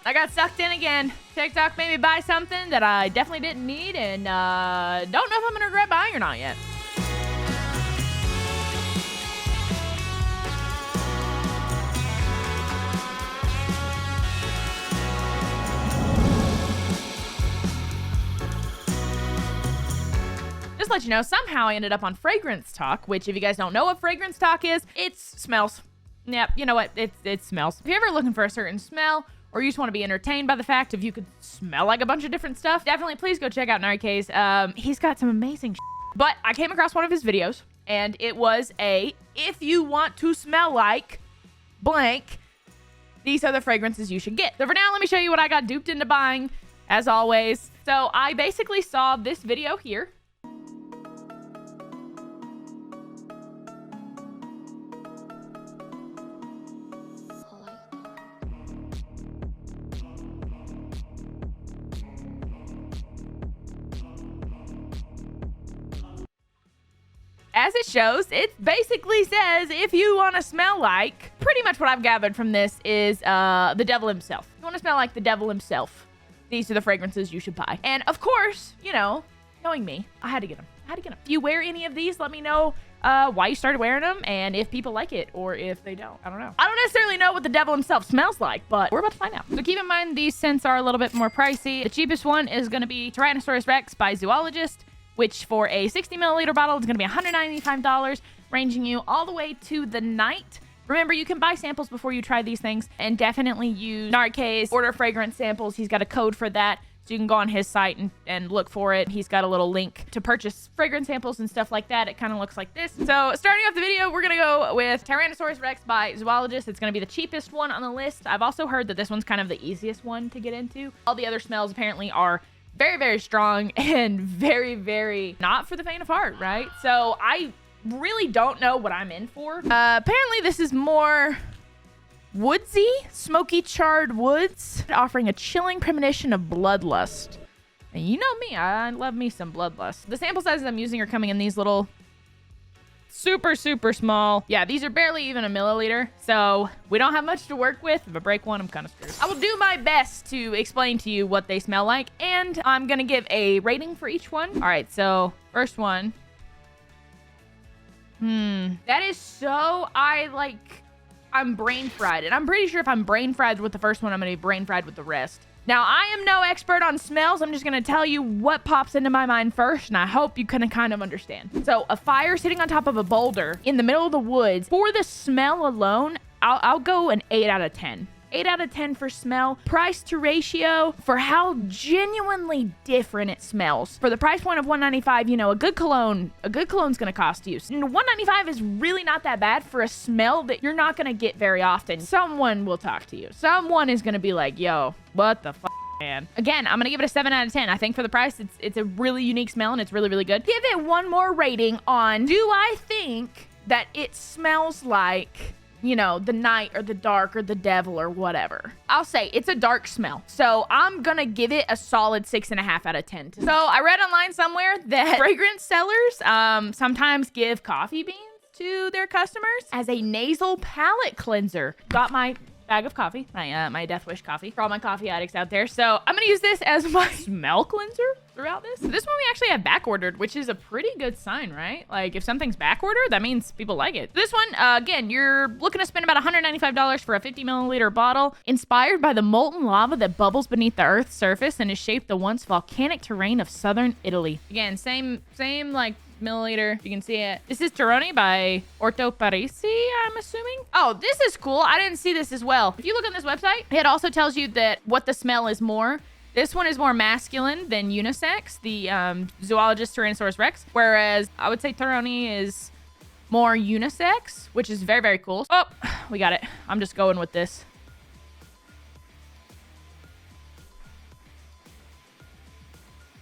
I got sucked in again. TikTok made me buy something that I definitely didn't need and don't know if I'm gonna regret buying or not yet. Just to let you know, somehow I ended up on Fragrance Talk, which if you guys don't know what Fragrance Talk is, it's smells. Yep, you know what? It smells. If you're ever looking for a certain smell, or you just want to be entertained by the fact if you could smell like a bunch of different stuff, definitely please go check out Narcase. He's got some amazing shit. But I came across one of his videos, and it was if you want to smell like blank, these are the fragrances you should get. So for now, let me show you what I got duped into buying, as always. So I basically saw this video here. As it shows, it basically says if you want to smell like, pretty much what I've gathered from this is the devil himself. If you want to smell like the devil himself, these are the fragrances you should buy. And of course, you know, knowing me, I had to get them. If you wear any of these, let me know why you started wearing them and if people like it or if they don't. I don't know. I don't necessarily know what the devil himself smells like, but we're about to find out. So keep in mind, these scents are a little bit more pricey. The cheapest one is going to be Tyrannosaurus Rex by Zoologist, which for a 60 milliliter bottle is going to be $195, ranging you all the way to the night. Remember, you can buy samples before you try these things, and definitely use Narcase, order fragrance samples. He's got a code for that, so you can go on his site and look for it. He's got a little link to purchase fragrance samples and stuff like that. It kind of looks like this. So starting off the video, we're going to go with Tyrannosaurus Rex by Zoologist. It's going to be the cheapest one on the list. I've also heard that this one's kind of the easiest one to get into. All the other smells apparently are very, very strong and very, very not for the faint of heart, right? So I really don't know what I'm in for. Apparently this is more woodsy, smoky charred woods, offering a chilling premonition of bloodlust. And you know me, I love me some bloodlust. The sample sizes I'm using are coming in these little super, super small. Yeah, these are barely even a milliliter, so we don't have much to work with. If I break one, I'm kind of screwed. I will do my best to explain to you what they smell like, and I'm gonna give a rating for each one. All right, so first one. That is so, I'm brain fried, and I'm pretty sure if I'm brain fried with the first one, I'm gonna be brain fried with the rest. Now, I am no expert on smells. I'm just going to tell you what pops into my mind first, and I hope you can kind of understand. So, a fire sitting on top of a boulder in the middle of the woods. For the smell alone, I'll go an 8 out of 10. 8 out of 10 for smell. Price to ratio for how genuinely different it smells. For the price point of $195, you know, a good cologne's going to cost you. And $195 is really not that bad for a smell that you're not going to get very often. Someone will talk to you. Someone is going to be like, yo, what the fuck, man? Again, I'm going to give it a 7 out of 10. I think for the price, it's a really unique smell and it's really, really good. Give it one more rating on, do I think that it smells like, you know, the night or the dark or the devil or whatever? I'll say it's a dark smell. So I'm gonna give it a solid 6.5 out of 10. So I read online somewhere that fragrance sellers sometimes give coffee beans to their customers as a nasal palate cleanser. Got my bag of coffee, my Death Wish coffee for all my coffee addicts out there. So I'm gonna use this as my smell cleanser throughout this. This one we actually have back ordered, which is a pretty good sign, right? Like if something's back ordered, that means people like it. This one, again, you're looking to spend about $195 for a 50 milliliter bottle, inspired by the molten lava that bubbles beneath the Earth's surface and has shaped the once volcanic terrain of southern Italy. Again, same like milliliter. You can see it. This is Toroni by Orto Parisi, I'm assuming. Oh, this is cool. I didn't see this as well. If you look on this website, it also tells you that what the smell is more. This one is more masculine than unisex, the Zoologist Tyrannosaurus Rex, whereas I would say Toroni is more unisex, which is very, very cool. Oh, we got it. I'm just going with this.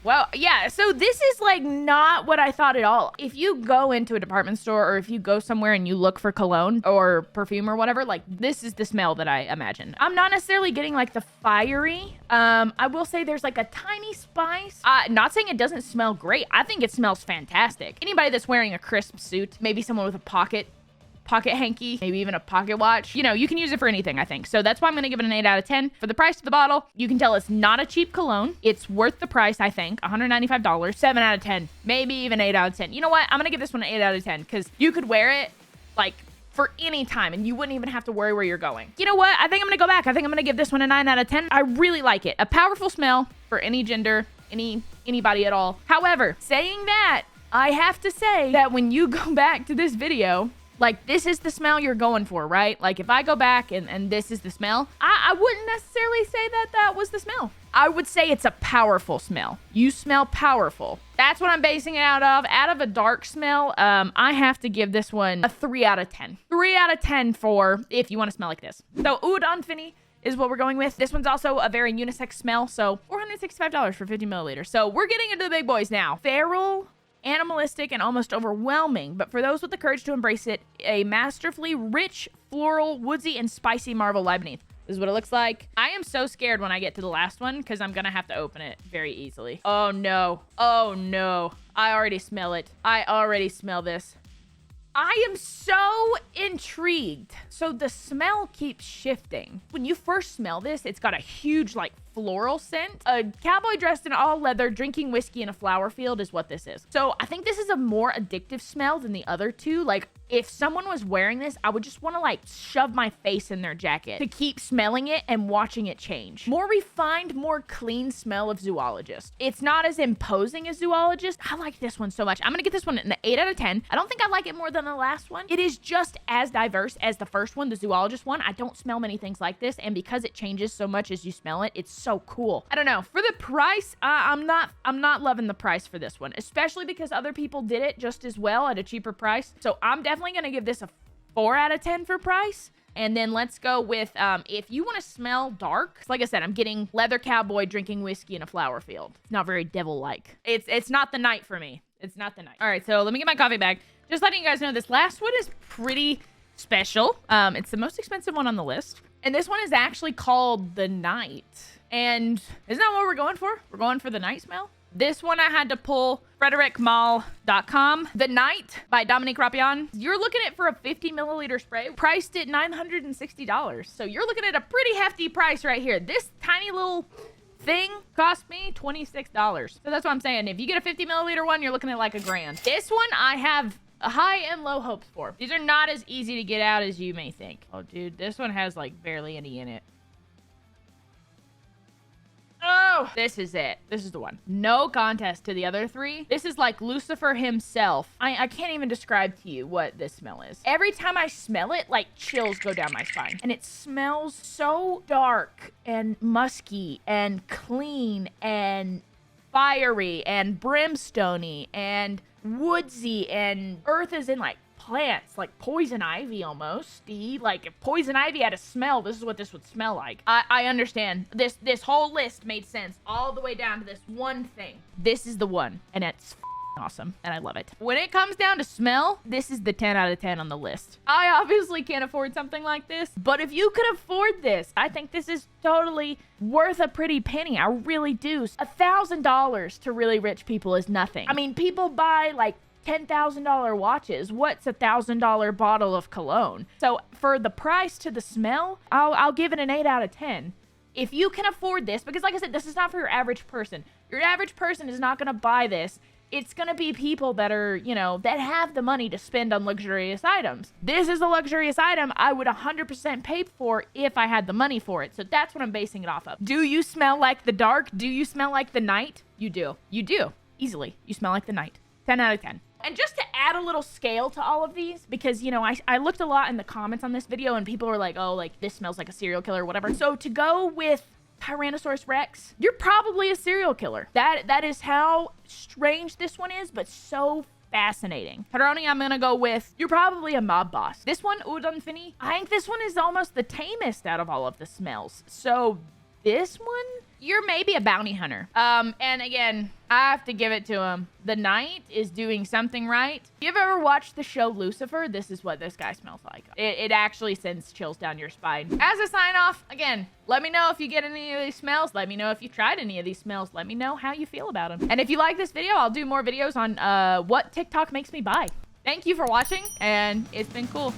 Well, yeah, so this is like not what I thought at all. If you go into a department store or if you go somewhere and you look for cologne or perfume or whatever, like this is the smell that I imagine. I'm not necessarily getting like the fiery. I will say there's like a tiny spice. Not saying it doesn't smell great. I think it smells fantastic. Anybody that's wearing a crisp suit, maybe someone with a pocket pocket hanky, maybe even a pocket watch. You know, you can use it for anything, I think. So that's why I'm gonna give it an 8 out of 10. For the price of the bottle, you can tell it's not a cheap cologne. It's worth the price, I think. $195, 7 out of 10, maybe even 8 out of 10. You know what? I'm gonna give this one an 8 out of 10 because you could wear it like for any time and you wouldn't even have to worry where you're going. You know what? I think I'm gonna go back. I think I'm gonna give this one a 9 out of 10. I really like it. A powerful smell for any gender, anybody at all. However, saying that, I have to say that when you go back to this video, like, this is the smell you're going for, right? Like, if I go back and this is the smell, I wouldn't necessarily say that that was the smell. I would say it's a powerful smell. You smell powerful. That's what I'm basing it out of. Out of a dark smell, I have to give this one a 3 out of 10. 3 out of 10 for if you want to smell like this. So, Oud Anfini is what we're going with. This one's also a very unisex smell, so $465 for 50 milliliters. So, we're getting into the big boys now. Feral, animalistic, and almost overwhelming, but for those with the courage to embrace it, a masterfully rich, floral, woodsy, and spicy Marvel lie beneath. This is what it looks like. I am so scared when I get to the last one because I'm gonna have to open it very easily. Oh no. Oh no. I already smell it. I already smell this. I am so intrigued. So the smell keeps shifting. When you first smell this, it's got a huge, like, floral scent. A cowboy dressed in all leather drinking whiskey in a flower field is what this is. So I think this is a more addictive smell than the other two. Like, if someone was wearing this, I would just want to, like, shove my face in their jacket to keep smelling it and watching it change. More refined, more clean smell of zoologist. It's not as imposing as zoologist. I like this one so much. I'm gonna get this one an 8 out of 10. I don't think I like it more than the last one. It is just as diverse as the first one, the zoologist one. I don't smell many things like this, and because it changes so much as you smell it, it's so cool. I don't know. For the price, I'm not loving the price for this one, especially because other people did it just as well at a cheaper price. So I'm definitely gonna give this a 4 out of 10 for price. And then let's go with, if you want to smell dark, like I said, I'm getting leather cowboy drinking whiskey in a flower field. It's not very devil-like. It's not the night for me. It's not the night. All right, so let me get my coffee bag. Just letting you guys know, this last one is pretty special. It's the most expensive one on the list. And this one is actually called The Night. And isn't that what we're going for? We're going for the night smell? This one I had to pull frederickmall.com. The Night by Dominique Rapion. You're looking at for a 50 milliliter spray, priced at $960. So you're looking at a pretty hefty price right here. This tiny little thing cost me $26. So that's what I'm saying. If you get a 50 milliliter one, you're looking at like $1,000. This one I have high and low hopes for. These are not as easy to get out as you may think. Oh, dude, this one has like barely any in it. Oh, this is it. This is the one. No contest to the other three. This is like Lucifer himself. I can't even describe to you what this smell is. Every time I smell it, like chills go down my spine. And it smells so dark and musky and clean and fiery and brimstony and woodsy, and earth is in like plants, like poison ivy almost. Like if poison ivy had a smell, this is what this would smell like. I understand. This whole list made sense all the way down to this one thing. This is the one, and it's awesome, and I love it. When it comes down to smell, this is the 10 out of 10 on the list. I obviously can't afford something like this, but if you could afford this, I think this is totally worth a pretty penny. I really do. $1,000 to really rich people is nothing. I mean, people buy like $10,000 watches. What's $1,000 bottle of cologne? So for the price to the smell, I'll give it an 8 out of 10. If you can afford this, because like I said, this is not for your average person. Your average person is not going to buy this. It's going to be people that are, you know, that have the money to spend on luxurious items. This is a luxurious item I would 100% pay for if I had the money for it. So that's what I'm basing it off of. Do you smell like the dark? Do you smell like the night? You do. You do. Easily. You smell like the night. 10 out of 10. And just to add a little scale to all of these, because, you know, I looked a lot in the comments on this video and people were like, oh, like, this smells like a serial killer or whatever. So to go with Tyrannosaurus Rex, you're probably a serial killer. That is how strange this one is, but so fascinating. Peroni, I'm gonna go with, you're probably a mob boss. This one, Oud Anfini, I think this one is almost the tamest out of all of the smells. So this one, you're maybe a bounty hunter. And again, I have to give it to him. The Night is doing something right. If you've ever watched the show Lucifer, this is what this guy smells like. It actually sends chills down your spine. As a sign off, again, let me know if you get any of these smells. Let me know if you tried any of these smells. Let me know how you feel about them. And if you like this video, I'll do more videos on what TikTok makes me buy. Thank you for watching, and it's been cool.